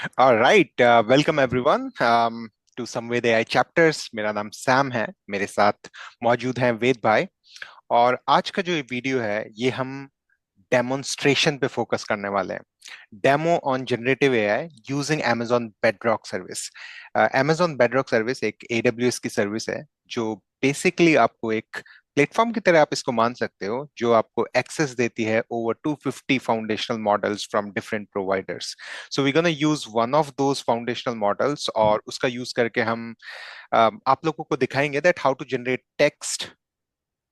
Right, welcome everyone to Samved AI chapters. मेरा नाम Sam है, मेरे साथ मौजूद हैं वेद भाई। और आज का जो ये वीडियो है ये हम डेमोन्स्ट्रेशन पे फोकस करने वाले हैं। Demo on generative AI using amazon bedrock service. amazon bedrock service एक AWS की सर्विस है जो बेसिकली आपको एक प्लेटफॉर्म की तरह आप इसको मान सकते हो, जो आपको एक्सेस देती है over 250 foundational models from different providers. So we gonna use one of those foundational models और उसका यूज करके हम आप लोगों को दिखाएंगे that how to generate text,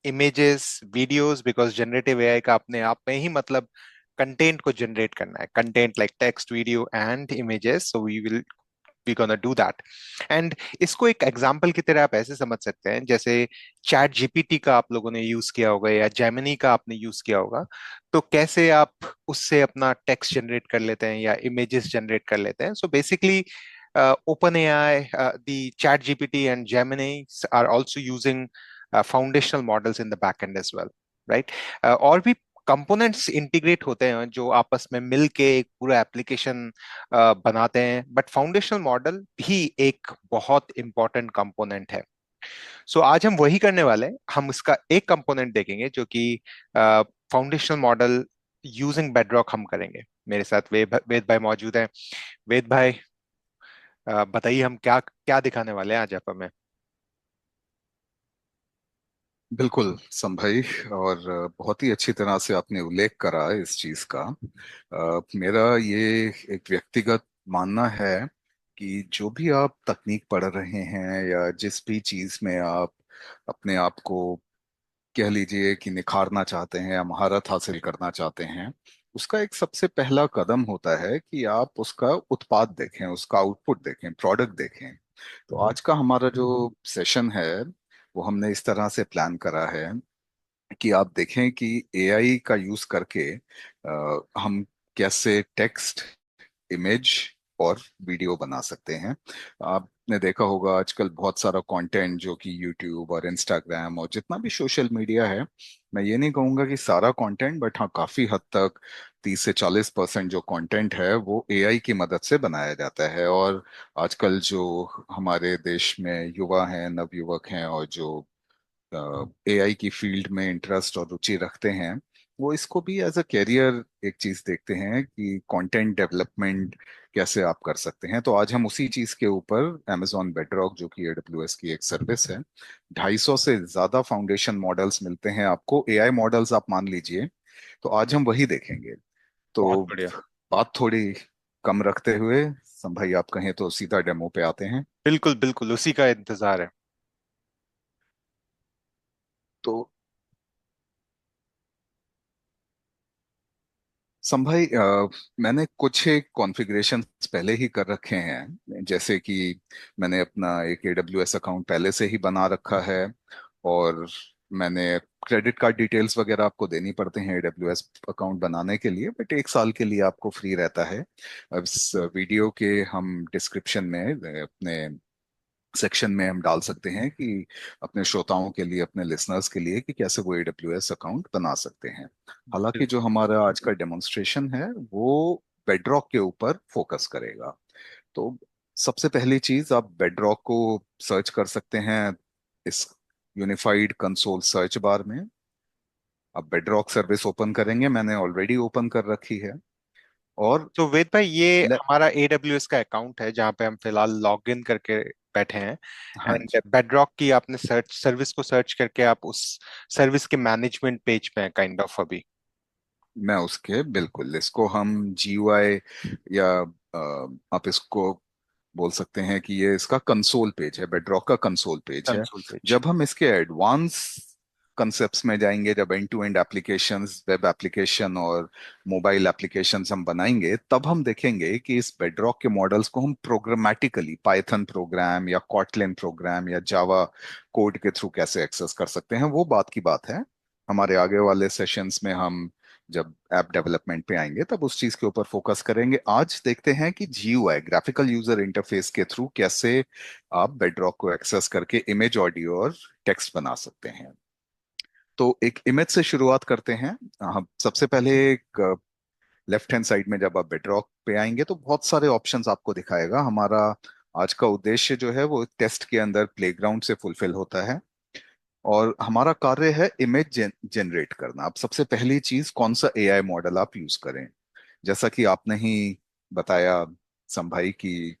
images, videos, because generative AI का अपने आप में ही मतलब कंटेंट को जनरेट करना है, content like text, video and images. So we gonna do that. And इसको एक एग्जांपल की तरह आप ऐसे समझ सकते हैं जैसे चैट जीपीटी का आप लोगों ने यूज किया होगा या जेमिनी का आपने यूज किया होगा। तो कैसे आप उससे अपना टेक्स्ट जनरेट कर लेते हैं या इमेजेस जनरेट कर लेते हैं। So basically OpenAI, the ChatGPT and Gemini are also using foundational models in the backend as well, right? और भी कंपोनेंट्स इंटीग्रेट होते हैं जो आपस में मिलके एक पूरा एप्लीकेशन बनाते हैं, बट फाउंडेशनल मॉडल भी एक बहुत इंपॉर्टेंट कंपोनेंट है। सो आज हम वही करने वाले हैं, हम इसका एक कंपोनेंट देखेंगे जो कि फाउंडेशनल मॉडल यूजिंग बेडरॉक हम करेंगे। मेरे साथ वेद भाई मौजूद हैं। वेद भाई, बताइए हम क्या क्या दिखाने वाले हैं आज आप हमें। बिल्कुल संभाई। और बहुत ही अच्छी तरह से आपने उल्लेख करा इस चीज का। मेरा ये एक व्यक्तिगत मानना है कि जो भी आप तकनीक पढ़ रहे हैं या जिस भी चीज में आप अपने आप को कह लीजिए कि निखारना चाहते हैं या महारत हासिल करना चाहते हैं, उसका एक सबसे पहला कदम होता है कि आप उसका उत्पाद देखें, उसका आउटपुट देखें, प्रोडक्ट देखें। तो आज का हमारा जो सेशन है वो हमने इस तरह से प्लान करा है कि आप देखें कि एआई का यूज करके हम कैसे टेक्स्ट, इमेज और वीडियो बना सकते हैं। आपने देखा होगा आजकल बहुत सारा कंटेंट जो कि यूट्यूब और इंस्टाग्राम और जितना भी सोशल मीडिया है, मैं ये नहीं कहूंगा कि सारा कंटेंट, बट हाँ काफी हद तक 30 से 40% जो कंटेंट है वो एआई की मदद से बनाया जाता है। और आजकल जो हमारे देश में युवा हैं, नवयुवक हैं और जो एआई की फील्ड में इंटरेस्ट और रुचि रखते हैं, वो इसको भी एज अ कैरियर एक चीज देखते हैं कि कंटेंट डेवलपमेंट कैसे आप कर सकते हैं। तो आज हम उसी चीज के ऊपर amazon बेडरॉक, जो कि एडब्ल्यूएस की एक सर्विस है, 250 से ज्यादा फाउंडेशन मॉडल्स मिलते हैं आपको, एआई मॉडल्स आप मान लीजिए। तो आज हम वही देखेंगे। बहुत तो बढ़िया। बात थोड़ी कम रखते हुए भाई, आप कहें तो सीधा डेमो पे आते हैं। बिल्कुल बिल्कुल, उसी का इंतजार है। तो संभाई, मैंने कुछ एक कॉन्फ़िगरेशन पहले ही कर रखे हैं, जैसे कि मैंने अपना एक AWS अकाउंट पहले से ही बना रखा है। और मैंने क्रेडिट कार्ड डिटेल्स वगैरह आपको देनी पड़ते हैं AWS अकाउंट बनाने के लिए, बट 1 साल के लिए आपको फ्री रहता है। अब इस वीडियो के हम डिस्क्रिप्शन में अपने सेक्शन में हम डाल सकते हैं कि अपने श्रोताओं के लिए, अपने लिसनर्स के लिए, कि कैसे वो AWS अकाउंट बना सकते हैं। हालांकि जो बिल्कुल। हमारा आज का डेमोन्स्ट्रेशन है वो बेडरॉक के ऊपर फोकस करेगा। तो सबसे पहली चीज, आप बेडरॉक को सर्च कर सकते हैं इस यूनिफाइड कंसोल सर्च बार में। आप बेडरॉक सर्विस ओपन करेंगे, मैंने ऑलरेडी ओपन कर रखी है। और तो वेद भाई, ये ले, हमारा AWS का अकाउंट है जहाँ पे हम फिलहाल लॉग इन करके बैठे हैं। हाँ एंड जी, बेडरॉक की आपने सर्विस को सर्च करके आप उस सर्विस के मैनेजमेंट पेज पे हैं काइंड ऑफ अभी। मैं उसके बिल्कुल, इसको हम GUI या आप इसको बोल सकते हैं कि ये इसका कंसोल पेज है, बेडरॉक का कंसोल पेज है। Console page. जब हम इसके एडवांस कंसेप्ट्स में जाएंगे, जब end to end applications, web application और मोबाइल एप्लीकेशंस हम बनाएंगे, तब हम देखेंगे कि इस बेडरॉक के मॉडल्स को हम प्रोग्रामेटिकली पाइथन प्रोग्राम या कॉटलिन प्रोग्राम या जावा कोड के थ्रू कैसे एक्सेस कर सकते हैं। वो बात की बात है, हमारे आगे वाले सेशंस में हम जब ऐप डेवलपमेंट पे आएंगे तब उस चीज के ऊपर फोकस करेंगे। आज देखते हैं कि GUI, ग्राफिकल यूजर इंटरफेस के थ्रू कैसे आप बेडरॉक को एक्सेस करके इमेज, ऑडियो और टेक्स्ट बना सकते हैं। तो एक इमेज से शुरुआत करते हैं। हम सबसे पहले एक लेफ्ट हैंड साइड में जब आप बेडरॉक पे आएंगे तो बहुत सारे ऑप्शंस आपको दिखाएगा। हमारा आज का उद्देश्य जो है वो टेस्ट के अंदर प्लेग्राउंड से फुलफिल होता है, और हमारा कार्य है इमेज जनरेट करना। अब सबसे पहली चीज, कौन सा एआई मॉडल आप यूज करें। जैसा कि आपने ही बताया संभाई कि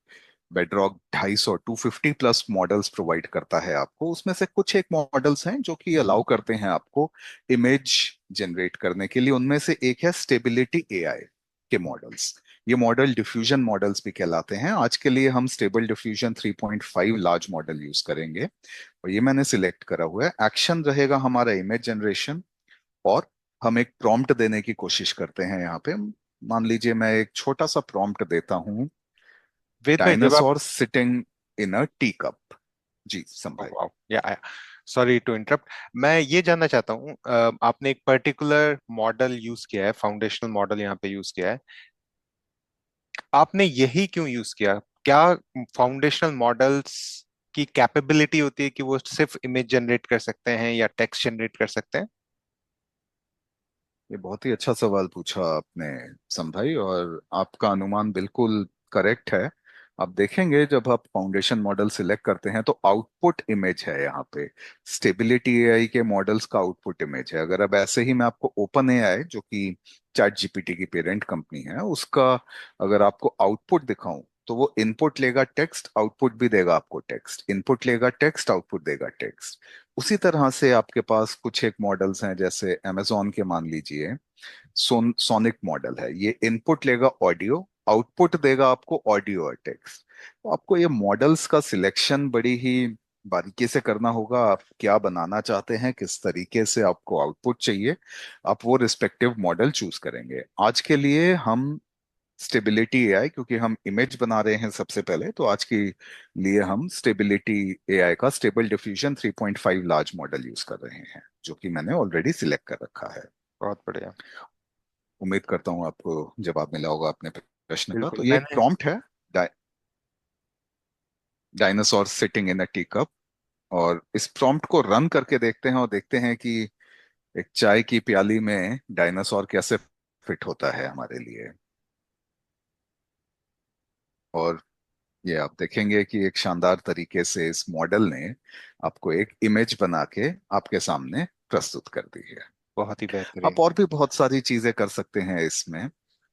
बेडरॉक 250 250 प्लस मॉडल्स प्रोवाइड करता है आपको। उसमें से कुछ एक मॉडल्स हैं जो कि अलाउ करते हैं आपको इमेज जनरेट करने के लिए। उनमें से एक है स्टेबिलिटी एआई के मॉडल्स। ये मॉडल डिफ्यूजन मॉडल्स भी कहलाते हैं। आज के लिए हम stable diffusion 3.5 large model use करेंगे, और ये मैंने सिलेक्ट करा हुआ है। एक्शन रहेगा हमारा इमेज जनरेशन, और हम एक प्रॉम्प्ट देने की कोशिश करते हैं यहाँ पे। मान लीजिए मैं एक छोटा सा प्रॉम्प्ट देता हूँ, वेद भाई जब आप, dinosaur sitting in a tea cup. जी संभाई। या सॉरी टू इंटरप्ट, मैं ये जानना चाहता हूँ, आपने एक पर्टिकुलर मॉडल यूज किया है, फाउंडेशनल मॉडल यहाँ पे यूज किया है, आपने यही क्यों यूज किया? क्या फाउंडेशनल मॉडल्स की कैपेबिलिटी होती है कि वो सिर्फ इमेज जनरेट कर सकते हैं या टेक्स्ट जनरेट कर सकते हैं? ये बहुत ही अच्छा सवाल पूछा आपने संभाई, और आपका अनुमान बिल्कुल करेक्ट है। आप देखेंगे जब आप फाउंडेशन मॉडल सिलेक्ट करते हैं तो आउटपुट इमेज है यहाँ पे। स्टेबिलिटी एआई के मॉडल्स का आउटपुट इमेज है। अगर अब ऐसे ही मैं आपको ओपन एआई, जो कि चैट जीपीटी की पेरेंट कंपनी है, उसका अगर आपको आउटपुट दिखाऊं, तो वो इनपुट लेगा टेक्स्ट, आउटपुट भी देगा आपको टेक्स्ट। इनपुट लेगा टेक्स्ट, आउटपुट देगा टेक्स्ट। उसी तरह से आपके पास कुछ एक मॉडल्स हैं, जैसे अमेजोन के मान लीजिए सोनिक मॉडल है। ये इनपुट लेगा ऑडियो, आउटपुट देगा आपको ऑडियो और टेक्स्ट। तो आपको ये मॉडल्स का सिलेक्शन बड़ी ही बारीकी से करना होगा। आप क्या बनाना चाहते हैं, किस तरीके से आपको आउटपुट चाहिए, आप वो रिस्पेक्टिव मॉडल चूज करेंगे। आज के लिए हम स्टेबिलिटी एआई, क्योंकि हम इमेज बना रहे हैं सबसे पहले, तो आज के लिए हम स्टेबिलिटी एआई का stable diffusion 3.5 large model use कर रहे हैं, जो कि मैंने ऑलरेडी सिलेक्ट कर रखा है। बहुत बढ़िया। उम्मीद करता हूँ आपको जवाब मिला होगा अपने प्रश्न का। बिल्कुल तो ये एक मैंने, प्रॉम्प्ट है, dinosaur sitting in a tea cup. और इस प्रॉम्प्ट को रन करके देखते हैं, और देखते हैं कि एक चाय की प्याली में डायनासोर कैसे फिट होता है हमारे लिए। और ये आप देखेंगे कि एक शानदार तरीके से इस मॉडल ने आपको एक इमेज बना के आपके सामने प्रस्तुत कर दी है। बहुत ही आप बेहतरीन। और भी बहुत सारी चीजें कर सकते हैं इसमें।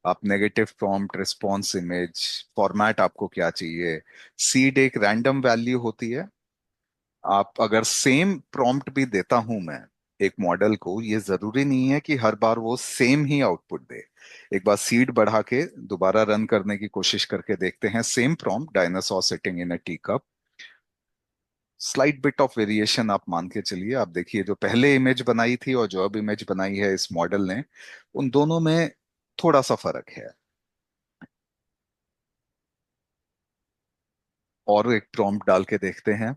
आप negative prompt, response image, format आपको क्या चाहिए। सीड एक रैंडम वैल्यू होती है। आप अगर सेम प्रॉम्प्ट भी देता हूं मैं एक मॉडल को, ये जरूरी नहीं है कि हर बार वो सेम ही आउटपुट दे। एक बार सीड बढ़ा के दोबारा रन करने की कोशिश करके देखते हैं। Same prompt, dinosaur sitting in a tea cup, slight bit of variation आप मान के चलिए। आप देखिए जो पहले इमेज बनाई थी और जो अब इमेज बनाई है इस मॉडल ने, उन दोनों में थोड़ा सा फर्क है। और एक प्रॉम्प्ट डाल के देखते हैं,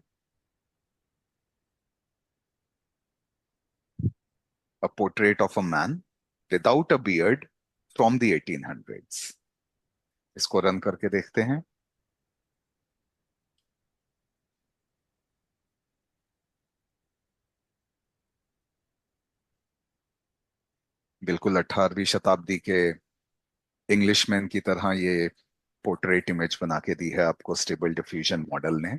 a portrait of a man without a beard from the 1800s। इसको रन करके देखते हैं। बिल्कुल 18वीं शताब्दी के इंग्लिशमैन की तरह ये पोर्ट्रेट इमेज बना के दी है आपको स्टेबल डिफ्यूजन मॉडल ने।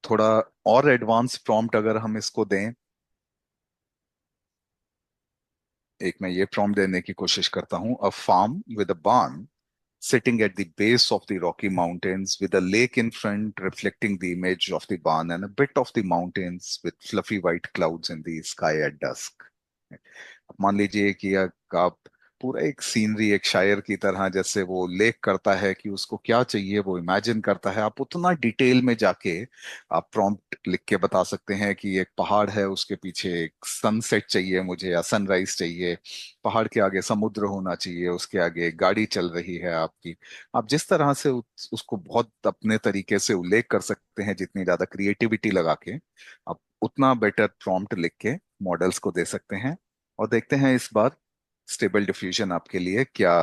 थोड़ा और एडवांस प्रॉम्प्ट अगर हम इसको दें, एक मैं ये प्रॉम्प्ट देने की कोशिश करता हूँ, अ फार्म विद अ बार्न sitting at the base of the Rocky Mountains with a lake in front reflecting the image of the barn and a bit of the mountains with fluffy white clouds in the sky at dusk। अब मान लीजिए कि आप पूरा एक scenery, एक शायर की तरह, जैसे वो लेख करता है कि उसको क्या चाहिए वो इमेजिन करता है, आप उतना डिटेल में जाके आप प्रॉम्प्ट लिख के बता सकते हैं कि एक पहाड़ है, उसके पीछे एक सनसेट चाहिए मुझे या सनराइज चाहिए। पहाड़ के आगे समुद्र होना चाहिए, उसके आगे एक गाड़ी चल रही है आपकी। आप जिस तरह से उसको बहुत अपने तरीके से उल्लेख कर सकते हैं, जितनी ज्यादा क्रिएटिविटी लगा के, आप उतना बेटर प्रॉम्प्ट लिख के मॉडल्स को दे सकते हैं। और देखते हैं इस बार स्टेबल डिफ्यूजन आपके लिए क्या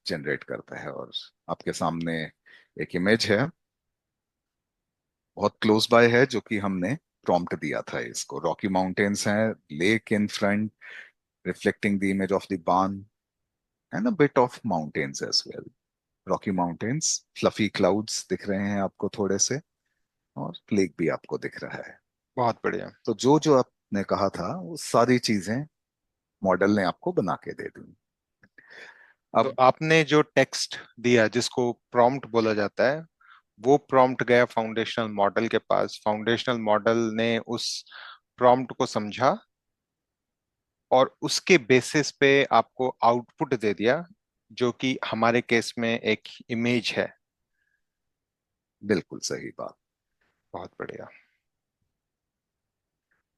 जनरेट करता है। और आपके सामने एक इमेज है, बहुत क्लोज बाय है, जो कि हमने प्रॉम्प्ट दिया था इसको। रॉकी माउंटेन्स हैं, lake in front, reflecting the image of the barn and a bit of mountains as well. Rocky mountains, fluffy clouds दिख रहे हैं आपको थोड़े से, और लेक भी आपको दिख रहा है। बहुत बढ़िया। तो जो जो आपने कहा था वो सारी चीजें मॉडल ने आपको बना के दे दी। तो अब आपने जो टेक्स्ट दिया जिसको प्रॉम्प्ट बोला जाता है, वो प्रॉम्प्ट गया फाउंडेशनल मॉडल के पास, फाउंडेशनल मॉडल ने उस प्रॉम्प्ट को समझा और उसके बेसिस पे आपको आउटपुट दे दिया, जो कि हमारे केस में एक इमेज है। बिल्कुल सही बात। बहुत बढ़िया।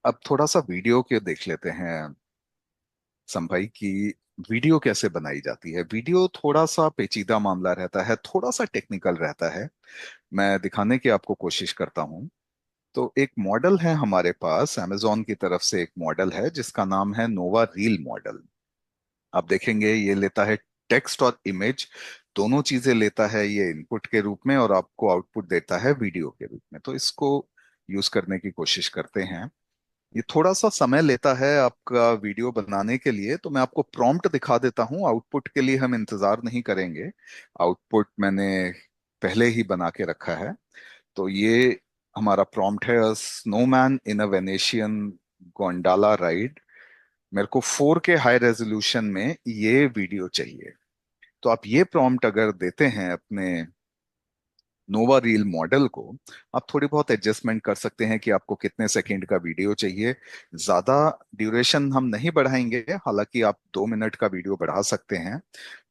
अब थोड़ा सा वीडियो के देख लेते हैं संभाई की वीडियो कैसे बनाई जाती है। वीडियो थोड़ा सा पेचीदा मामला रहता है, थोड़ा सा टेक्निकल रहता है। मैं दिखाने की आपको कोशिश करता हूँ। तो एक मॉडल है हमारे पास, अमेजोन की तरफ से एक मॉडल है जिसका नाम है नोवा रील मॉडल। आप देखेंगे ये लेता है टेक्स्ट और इमेज, दोनों चीजें लेता है ये इनपुट के रूप में, और आपको आउटपुट देता है वीडियो के रूप में। तो इसको यूज करने की कोशिश करते हैं। ये थोड़ा सा समय लेता है आपका वीडियो बनाने के लिए, तो मैं आपको प्रॉम्प्ट दिखा देता हूँ। आउटपुट के लिए हम इंतजार नहीं करेंगे, आउटपुट मैंने पहले ही बना के रखा है। तो ये हमारा प्रॉम्प्ट है, स्नोमैन इन अ वेनेशियन गोंडाला राइड। मेरे को 4K हाई रेजोल्यूशन में ये वीडियो चाहिए। तो आप ये प्रॉम्प्ट अगर देते हैं अपने नोवा रील मॉडल को, आप थोड़ी बहुत एडजस्टमेंट कर सकते हैं कि आपको कितने सेकंड का वीडियो चाहिए। ज्यादा ड्यूरेशन हम नहीं बढ़ाएंगे, हालांकि आप 2 मिनट का वीडियो बढ़ा सकते हैं।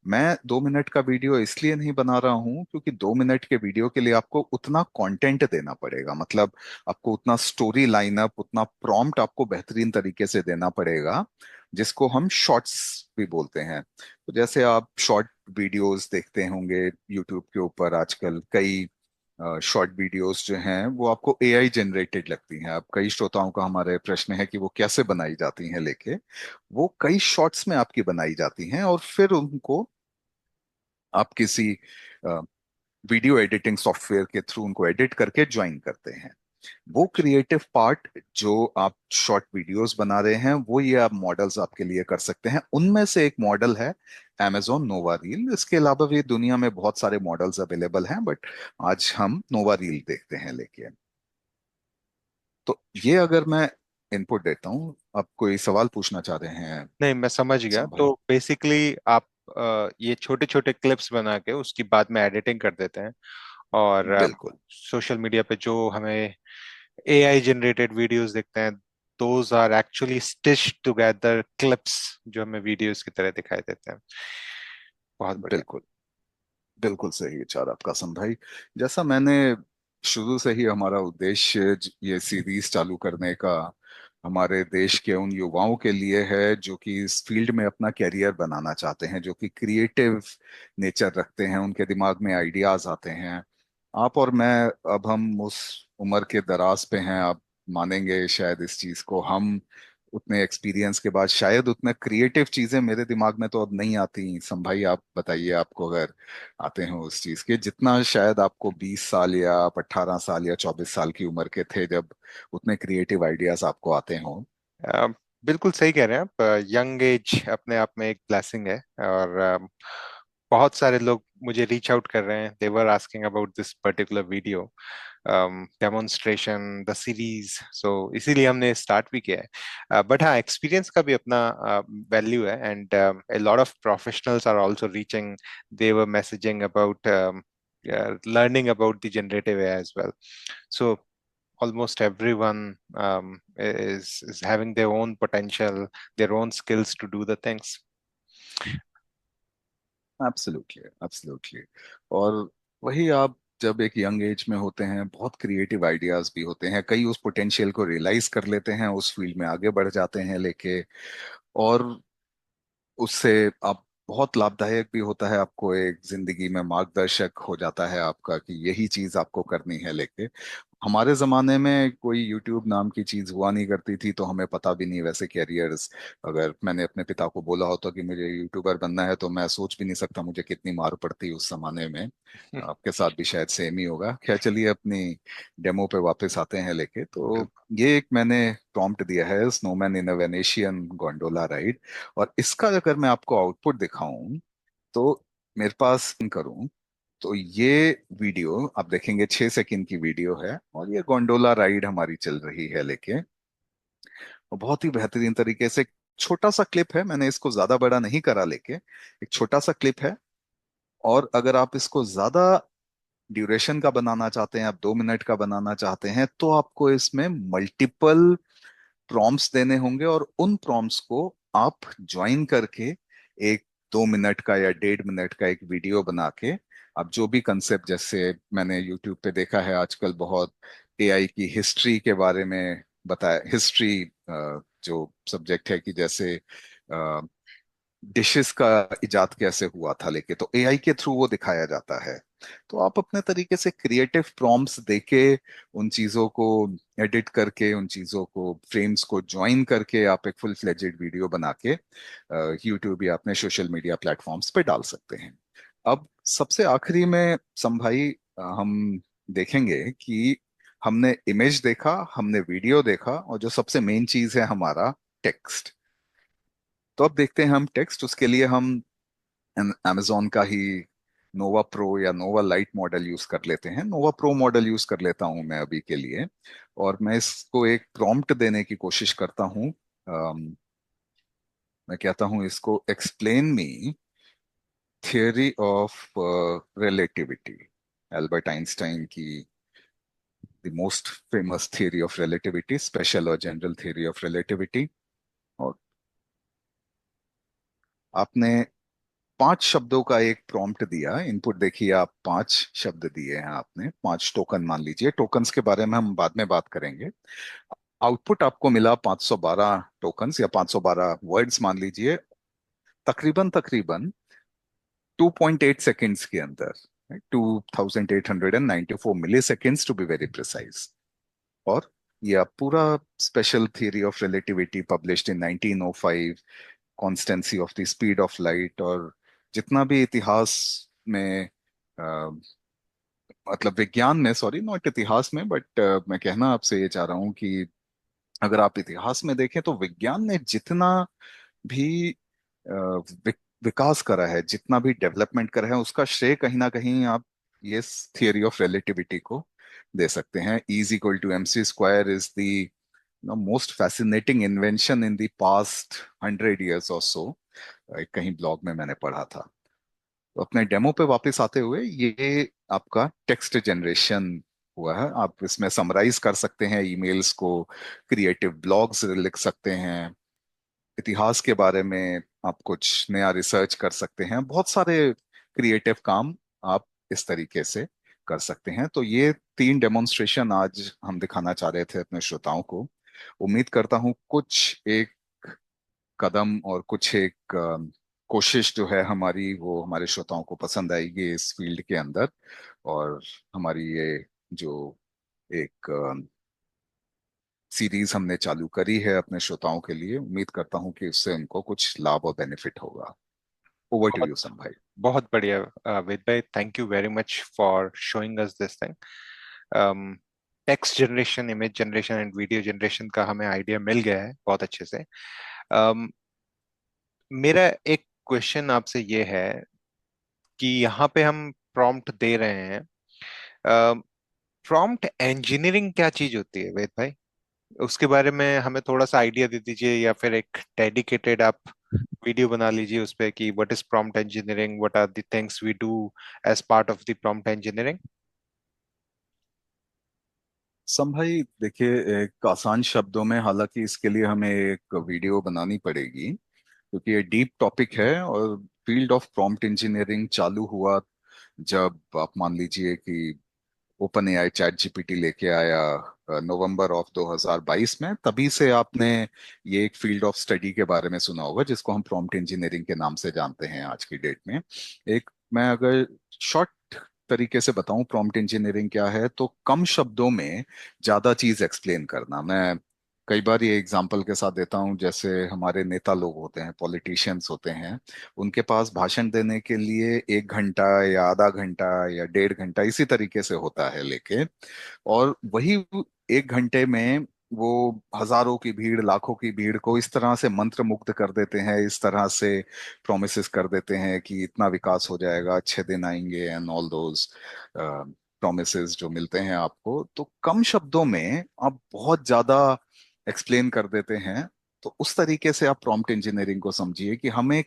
मैं 2 मिनट का वीडियो इसलिए नहीं बना रहा हूं क्योंकि 2 मिनट के वीडियो के लिए आपको उतना कंटेंट देना पड़ेगा, मतलब आपको उतना स्टोरी लाइनअप, उतना प्रॉम्प्ट आपको बेहतरीन तरीके से देना पड़ेगा, जिसको हम शॉर्ट्स भी बोलते हैं। तो जैसे आप शॉर्ट वीडियोस देखते होंगे यूट्यूब के ऊपर, आजकल कई शॉर्ट वीडियोस जो हैं वो आपको एआई जनरेटेड लगती हैं। अब कई श्रोताओं का हमारे प्रश्न है कि वो कैसे बनाई जाती हैं, लेके वो कई शॉर्ट्स में आपकी बनाई जाती हैं, और फिर उनको आप किसी वीडियो एडिटिंग सॉफ्टवेयर के थ्रू उनको एडिट करके ज्वाइन करते हैं। वो क्रिएटिव पार्ट जो आप शॉर्ट वीडियोस बना रहे हैं, वो ये आप मॉडल्स आपके लिए कर सकते हैं। उनमें से एक मॉडल है amazon नोवा रील। इसके अलावा भी दुनिया में बहुत सारे मॉडल्स अवेलेबल हैं, बट आज हम नोवा रील देखते हैं लेके। तो ये अगर मैं इनपुट देता हूँ, आप कोई सवाल पूछना चाह रहे हैं नहीं, मैं समझ गया। संभाई? तो बेसिकली आप ये छोटे छोटे क्लिप्स बना के उसकी बाद में एडिटिंग कर देते हैं, और बिल्कुल सोशल मीडिया पे जो हमें एआई जनरेटेड वीडियोस दिखते हैं, those are actually stitched together clips जो हमें वीडियोस की तरह दिखाई देते हैं। बहुत बढ़िया। बिल्कुल बिल्कुल सही विचार आपका संभाई। जैसा मैंने शुरू से ही, हमारा उद्देश्य ये सीरीज चालू करने का हमारे देश के उन युवाओं के लिए है जो कि इस फील्ड में अपना कैरियर बनाना चाहते हैं, जो कि क्रिएटिव नेचर रखते हैं, उनके दिमाग में आइडियाज आते हैं। आप और मैं, अब हम उस उम्र के दराज पे हैं, आप मानेंगे शायद इस चीज को। हम उतने एक्सपीरियंस के बाद शायद उतने क्रिएटिव चीजें मेरे दिमाग में तो अब नहीं आती। संभाई आप बताइए, आपको अगर आते हैं उस चीज के, जितना शायद आपको 20 साल या आप 18 साल या 24 साल की उम्र के थे जब उतने क्रिएटिव आइडियाज आपको आते हों। अ, बिल्कुल सही कह रहे हैं आप। यंग एज अपने आप में एक ब्लेसिंग है, और बहुत सारे लोग मुझे रीच आउट कर रहे हैं। They were asking about this particular video demonstration, the series. So इसीलिए हमने स्टार्ट भी किया है। बट हाँ, एक्सपीरियंस का भी अपना वैल्यू है, and a lot of professionals are also reaching. They were messaging about learning about the generative AI as well. So almost everyone is having their own potential, their own skills to do the things. Absolutely absolutely. और वही, आप जब एक young age में होते हैं, बहुत creative ideas भी होते हैं, कई उस पोटेंशियल को रियलाइज कर लेते हैं, उस फील्ड में आगे बढ़ जाते हैं लेके। और उससे आप बहुत लाभदायक भी होता है, आपको एक जिंदगी में मार्गदर्शक हो जाता है आपका कि यही चीज आपको करनी है लेके। हमारे जमाने में कोई यूट्यूब नाम की चीज हुआ नहीं करती थी, तो हमें पता भी नहीं वैसे कैरियर्स। अगर मैंने अपने पिता को बोला होता कि मुझे यूट्यूबर बनना है, तो मैं सोच भी नहीं सकता मुझे कितनी मार पड़ती उस जमाने में। आपके साथ भी शायद सेम ही होगा। खैर चलिए, अपनी डेमो पे वापस आते हैं लेके। तो बिल्कुल। ये एक मैंने प्रॉम्प्ट दिया है, स्नोमैन इन अ वेनेशियन गोंडोला राइड। और इसका अगर मैं आपको आउटपुट दिखाऊं, तो मेरे पास करूं, तो ये वीडियो आप देखेंगे 6 सेकंड की वीडियो है, और ये गोंडोला राइड हमारी चल रही है लेके। और बहुत ही बेहतरीन तरीके से, छोटा सा क्लिप है, मैंने इसको ज्यादा बड़ा नहीं करा लेके, एक छोटा सा क्लिप है। और अगर आप इसको ज्यादा ड्यूरेशन का बनाना चाहते हैं, आप 2 मिनट का बनाना चाहते हैं, तो आपको इसमें मल्टीपल प्रॉम्प्ट्स देने होंगे, और उन प्रॉम्प्ट्स को आप ज्वाइन करके एक 2 मिनट का या 1.5 मिनट का एक वीडियो बना के, आप जो भी कंसेप्ट, जैसे मैंने यूट्यूब पे देखा है आजकल बहुत एआई की हिस्ट्री के बारे में बताया, हिस्ट्री जो सब्जेक्ट है, कि जैसे डिशेस का इजाद कैसे हुआ था, लेके तो एआई के थ्रू वो दिखाया जाता है। तो आप अपने तरीके से क्रिएटिव प्रॉम्प्ट्स देके, उन चीजों को एडिट करके, उन चीजों को, फ्रेम्स को ज्वाइन करके, आप एक फुल फ्लेजेड वीडियो बना के यूट्यूब या अपने सोशल मीडिया प्लेटफॉर्म्स पे डाल सकते हैं। अब सबसे आखिरी में संभाई हम देखेंगे कि हमने इमेज देखा, हमने वीडियो देखा, और जो सबसे मेन चीज है हमारा टेक्स्ट। तो अब देखते हैं हम टेक्स्ट। उसके लिए हम amazon का ही नोवा प्रो या नोवा लाइट मॉडल यूज कर लेते हैं। नोवा प्रो मॉडल यूज कर लेता हूं मैं अभी के लिए। और मैं इसको एक प्रॉम्प्ट देने की कोशिश करता हूं। मैं कहता हूं इसको, explain me theory of relativity, Albert Einstein की the most famous theory of relativity, special और जनरल थियोरी ऑफ रिलेटिविटी। और आपने 5 शब्दों का एक प्रॉम्प्ट दिया, इनपुट देखिए, आप 5 शब्द दिए हैं आपने, 5 टोकन मान लीजिए। टोकन्स के बारे में हम बाद में बात करेंगे। आउटपुट आपको मिला 512 टोकन्स या 512 वर्ड्स मान लीजिए, तकरीबन तकरीबन 2.8 सेकेंड्स के अंदर, 2894 milliseconds to be very precise. और ये आप पूरा special theory of relativity published in 1905, constancy of the speed of light, और जितना भी इतिहास में, अ, मतलब विज्ञान में, सॉरी नॉट इतिहास में, बट मैं कहना आपसे ये चाह रहा हूँ कि अगर आप इतिहास में देखें, तो विज्ञान ने जितना भी विकास करा है, जितना भी डेवलपमेंट करा है, उसका श्रेय कहीं ना कहीं आप ये थियरी ऑफ रिलेटिविटी को दे सकते हैं। E = mc² is the most fascinating invention in the past 100 years और सो, कहीं ब्लॉग में मैंने पढ़ा था। तो अपने डेमो पे वापस आते हुए, ये आपका टेक्स्ट जनरेशन हुआ है। आप इसमें समराइज कर सकते हैं ईमेल्स को, क्रिएटिव ब्लॉग्स लिख सकते हैं, इतिहास के बारे में आप कुछ नया रिसर्च कर सकते हैं, बहुत सारे क्रिएटिव काम आप इस तरीके से कर सकते हैं। तो ये 3 डेमोन्स्ट्रेशन आज हम दिखाना चाह रहे थे अपने श्रोताओं को। उम्मीद करता हूँ कुछ एक कदम और कुछ एक कोशिश जो है हमारी, वो हमारे श्रोताओं को पसंद आएगी इस फील्ड के अंदर। और हमारी ये जो एक सीरीज हमने चालू करी है अपने श्रोताओं के लिए, उम्मीद करता हूँ कि उससे उनको कुछ लाभ और बेनिफिट होगा। ओवर टू बहुत यू सम भाई। बहुत बढ़िया वेद भाई, thank you very much for showing us this thing. Text generation, image generation and video generation का हमें आइडिया मिल गया है बहुत अच्छे से। um, मेरा एक क्वेश्चन आपसे ये है कि यहाँ पे हम प्रॉम्प्ट दे रहे हैं, प्रॉम्प्ट इंजीनियरिंग क्या चीज होती है वेद भाई? उसके बारे में हमें थोड़ा सा आइडिया दे दीजिए, या फिर एक डेडिकेटेड आप वीडियो बना लीजिए उस पे कि what is prompt engineering, what are the things we do as part of the prompt engineering. Sam भाई देखिए, एक आसान शब्दों में, हालांकि इसके लिए हमें एक वीडियो बनानी पड़ेगी क्योंकि ये डीप टॉपिक है। और फील्ड ऑफ प्रॉम्प्ट इंजीनियरिंग चालू हुआ जब आप मान लीजिए कि ओपन एआई चैट जीपीटी लेके आया नवंबर ऑफ 2022 में। तभी से आपने ये एक फील्ड ऑफ स्टडी के बारे में सुना होगा, जिसको हम प्रॉम्प्ट इंजीनियरिंग के नाम से जानते हैं आज की डेट में। एक मैं अगर शॉर्ट तरीके से बताऊं प्रॉम्प्ट इंजीनियरिंग क्या है, तो कम शब्दों में ज्यादा चीज एक्सप्लेन करना। मैं कई बार ये एग्जांपल के साथ देता हूं, जैसे हमारे नेता लोग होते हैं, पॉलिटिशियंस होते हैं, उनके पास भाषण देने के लिए 1 घंटा या आधा घंटा या 1.5 घंटा इसी तरीके से होता है लेके, और वही 1 घंटे में वो हजारों की भीड़, लाखों की भीड़ को इस तरह से मंत्र मुग्ध कर देते हैं, इस तरह से प्रोमिसेस कर देते हैं कि इतना विकास हो जाएगा, अच्छे दिन आएंगे, एंड ऑल दोज प्रोमिसेस जो मिलते हैं आपको, तो कम शब्दों में आप बहुत ज्यादा एक्सप्लेन कर देते हैं। तो उस तरीके से आप प्रॉम्प्ट इंजीनियरिंग को समझिए कि हमें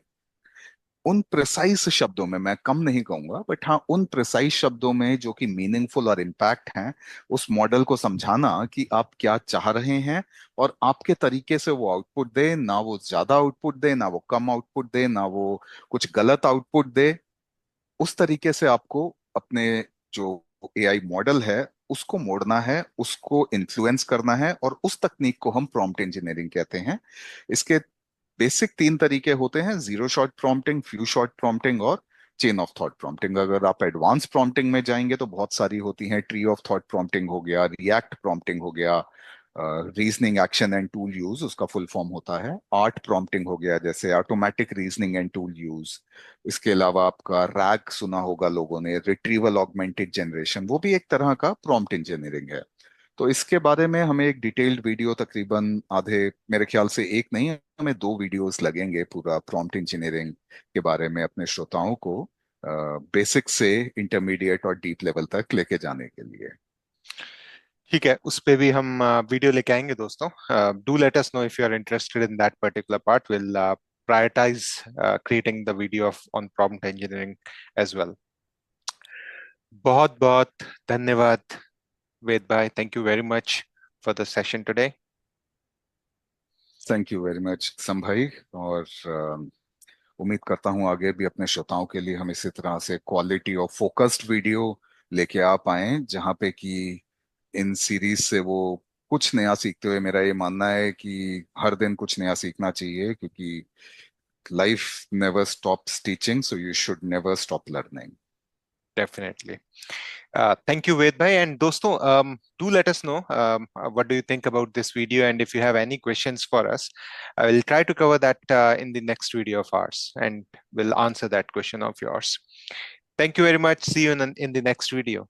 उन प्रिसाइज शब्दों में, मैं कम नहीं कहूंगा, बट हाँ उन प्रिसाइज शब्दों में जो कि मीनिंगफुल और इम्पैक्ट हैं, उस मॉडल को समझाना कि आप क्या चाह रहे हैं, और आपके तरीके से वो आउटपुट दे, ना वो ज्यादा आउटपुट दे, ना वो कम आउटपुट दे, ना वो कुछ गलत आउटपुट दे। उस तरीके से आपको अपने जो एआई मॉडल है उसको मोड़ना है, उसको इन्फ्लुएंस करना है, और उस तकनीक को हम प्रॉम्प्ट इंजीनियरिंग कहते हैं। इसके बेसिक 3 तरीके होते हैं: zero shot prompting, few shot prompting, और चेन ऑफ थॉट प्रॉम्प्टिंग। अगर आप एडवांस प्रॉम्प्टिंग में जाएंगे तो बहुत सारी होती हैं। ट्री ऑफ थॉट प्रॉम्प्टिंग हो गया, रिएक्ट प्रॉम्प्टिंग हो गया, reasoning action and tool use उसका फुल फॉर्म होता है, आर्ट प्रॉम्प्टिंग हो गया जैसे automatic reasoning and tool use. इसके अलावा आपका रैग सुना होगा लोगों ने, रिट्रीवल ऑगमेंटेड जनरेशन, वो भी एक तरह का प्रॉम्प्ट इंजीनियरिंग है। तो इसके बारे में हमें एक डिटेल्ड वीडियो, तकरीबन आधे, मेरे ख्याल से एक नहीं, हमें 2 वीडियोस लगेंगे पूरा प्रॉम्प्ट इंजीनियरिंग के बारे में अपने श्रोताओं को बेसिक से इंटरमीडिएट और डीप लेवल तक लेके जाने के लिए। ठीक है, उस पे भी हम वीडियो लेके आएंगे दोस्तों। Do let us know if you are interested in that particular part. Will prioritize creating the video of on prompt engineering as well. बहुत बहुत धन्यवाद वेद भाई, thank you very much for the session today. Thank you very much Sam भाई। और उम्मीद करता हूँ आगे भी अपने श्रोताओं के लिए हम इसी तरह से क्वालिटी और फोकस्ड वीडियो लेके आ पाए, जहाँ पे कि इन सीरीज से वो कुछ नया सीखते हुए, मेरा ये मानना है कि हर दिन कुछ नया सीखना चाहिए, क्योंकि life never stops teaching, so you should never stop learning. Definitely. Thank you, Ved bhai. And dosto, do let us know what do you think about this video, and if you have any questions for us, I will try to cover that in the next video of ours, and we'll answer that question of yours. Thank you very much. See you in the next video.